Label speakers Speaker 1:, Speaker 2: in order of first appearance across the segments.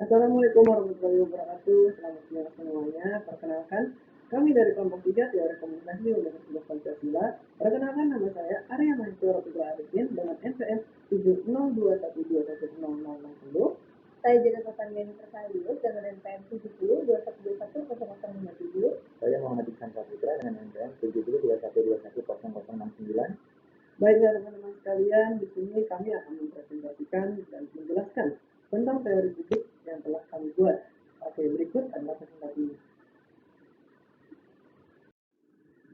Speaker 1: Assalamualaikum warahmatullahi wabarakatuh. Selamat siang semuanya. Perkenalkan, kami dari kelompok 3 Teori Komunikasi Universitas Pancasila. Perkenalkan, nama saya Arya Maheswara Putra Arifin dengan NPM 702121000.
Speaker 2: Saya Jennifer Tandiani Persalius dengan NPM 7021210057.
Speaker 3: Saya Muhammad Iksan Saputra dengan NPM 7021210069.
Speaker 1: Baiklah teman-teman sekalian, di sini kami akan mempresentasikan dan menjelaskan tentang teori publik yang telah kami buat. Oke, berikut adalah presentasinya.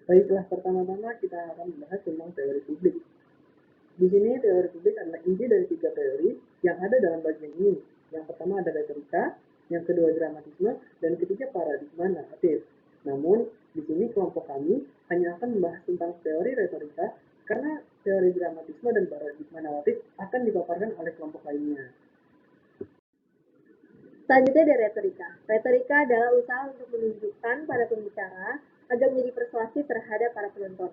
Speaker 1: Baiklah, pertama-tama kita akan membahas tentang teori publik. Di sini teori publik adalah inti dari 3 teori yang ada dalam bagian ini. Yang pertama ada retorika, yang kedua dramatisme, dan ketiga paradigma naratif. Namun, di sini kelompok kami hanya akan membahas tentang teori retorika karena teori dramatisme dan paradigma naratif akan dipaparkan oleh kelompok lainnya.
Speaker 2: Selanjutnya ada retorika. Retorika adalah usaha untuk menunjukkan pada pembicara agar menjadi persuasif terhadap para penonton.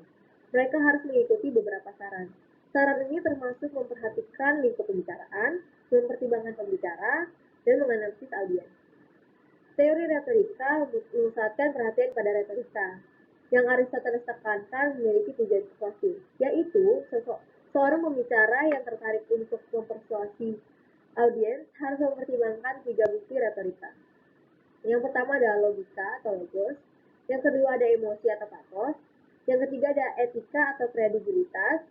Speaker 2: Mereka harus mengikuti beberapa saran. Saran ini termasuk memperhatikan lingkup pembicaraan, mempertimbangkan pembicara, dan menganalisis audiens. Teori retorika memusatkan perhatian pada retorika. Yang Aristoteles tekankan memiliki tujuan persuasif, yaitu seorang pembicara yang tertarik untuk mempersuasi audiens harus mempertimbangkan 3 bukti retorika. Yang pertama adalah logika atau logos, yang kedua ada emosi atau pathos, yang ketiga ada etika atau kredibilitas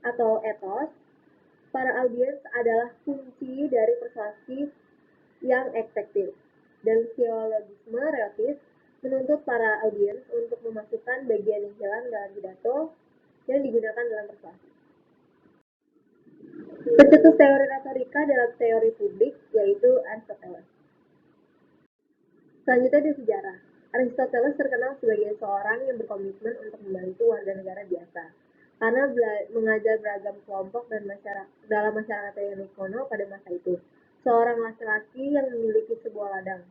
Speaker 2: atau ethos. Para audiens adalah kunci dari persuasif yang efektif. Dan silogisme relatif menuntut para audiens untuk memasukkan bagian yang hilang dalam pidato yang digunakan dalam persuasi. Pencetus teori retorika dalam teori publik yaitu Aristoteles. Selanjutnya ada sejarah. Aristoteles terkenal sebagai seorang yang berkomitmen untuk membantu warga negara biasa karena mengajar beragam kelompok dan dalam masyarakat yang kuno pada masa itu. Seorang laki-laki yang memiliki sebuah ladang.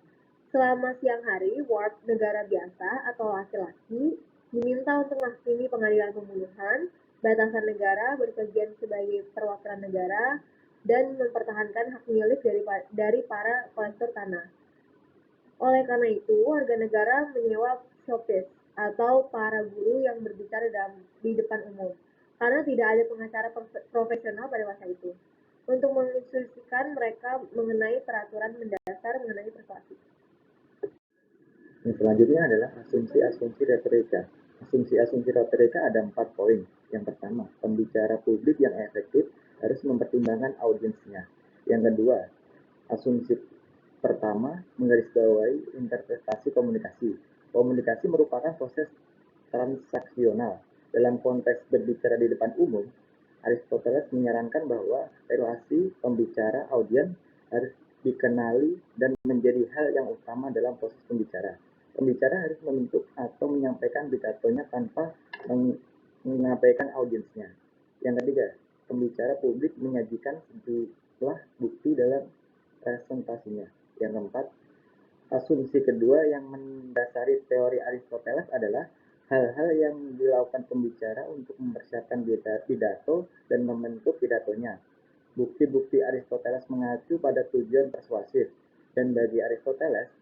Speaker 2: Selama siang hari, ward negara biasa atau laki-laki diminta untuk menghakimi pengadilan pembunuhan, batasan negara, berkegiatan sebagai perwakilan negara, dan mempertahankan hak milik dari para kolektor tanah. Oleh karena itu, warga negara menyewa sophist atau para guru yang berbicara di depan umum, karena tidak ada pengacara profesional pada masa itu, untuk menginstruksikan mereka mengenai peraturan mendasar mengenai persuasi.
Speaker 3: Yang selanjutnya adalah asumsi-asumsi retorika. Asumsi-asumsi retorika ada 4 poin. Yang pertama, pembicara publik yang efektif harus mempertimbangkan audiensnya. Yang kedua, asumsi pertama menggarisbawahi interpretasi komunikasi. Komunikasi merupakan proses transaksional. Dalam konteks berbicara di depan umum, Aristoteles menyarankan bahwa relasi pembicara audiens harus dikenali dan menjadi hal yang utama dalam proses pembicara. Pembicara harus membentuk atau menyampaikan pidatonya tanpa menyampaikan audiensnya. Yang ketiga, pembicara publik menyajikan sejumlah bukti dalam presentasinya. Yang keempat, asumsi kedua yang mendasari teori Aristoteles adalah hal-hal yang dilakukan pembicara untuk mempersiapkan pidato dan membentuk pidatonya. Bukti-bukti Aristoteles mengacu pada tujuan persuasif, dan bagi Aristoteles,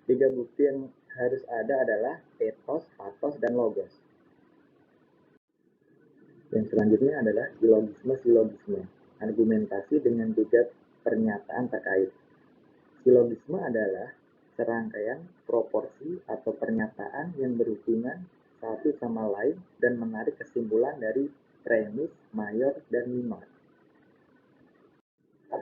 Speaker 3: 3 bukti yang harus ada adalah ethos, pathos, dan logos. Yang selanjutnya adalah silogisme, argumentasi dengan 3 pernyataan terkait. Silogisme adalah serangkaian proporsi atau pernyataan yang berhubungan satu sama lain dan menarik kesimpulan dari premis, mayor, dan minor.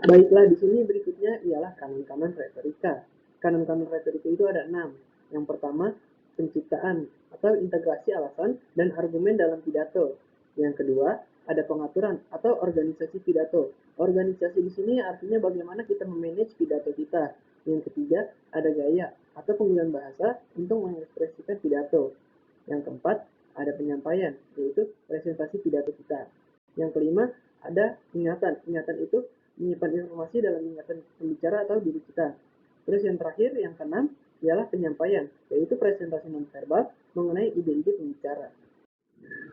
Speaker 1: Baiklah, di sini berikutnya ialah kanon-kanon retorika. Kanon-kanon retorika itu ada 6. Yang pertama, penciptaan atau integrasi alasan dan argumen dalam pidato. Yang kedua, ada pengaturan atau organisasi pidato. Organisasi di sini artinya bagaimana kita memanage pidato kita. Yang ketiga, ada gaya atau penggunaan bahasa untuk mengekspresikan pidato. Yang keempat, ada penyampaian, yaitu presentasi pidato kita. Yang kelima, ada ingatan. Ingatan itu menyimpan informasi dalam ingatan pembicara atau diri kita. Terus yang terakhir, yang keenam, ialah penyampaian, yaitu presentasi nonverbal mengenai ide-ide pembicara.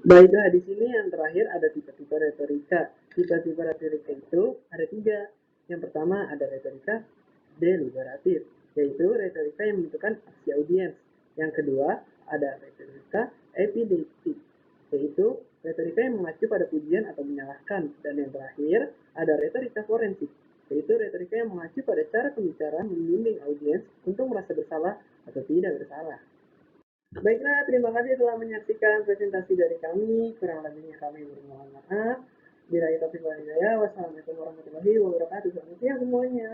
Speaker 1: Baiklah, di sini yang terakhir ada tipe-tipe retorika. Tipe-tipe retorika itu ada 3. Yang pertama ada retorika deliberatif, yaitu retorika yang menentukan aksi audiens. Yang kedua, ada retorika epidektik, yaitu retorika yang mengacu pada pujian atau menyalahkan. Dan yang terakhir, ada retorika forensik, yaitu retorika yang mengacu pada cara pembicara membimbing audiens untuk merasa bersalah atau tidak bersalah. Baiklah, terima kasih telah menyaksikan presentasi dari kami. Kurang lebihnya kami bermohon maaf. Bila itu taufiq wal hidayah. Wassalamualaikum warahmatullahi wabarakatuh. Selamat siang semuanya.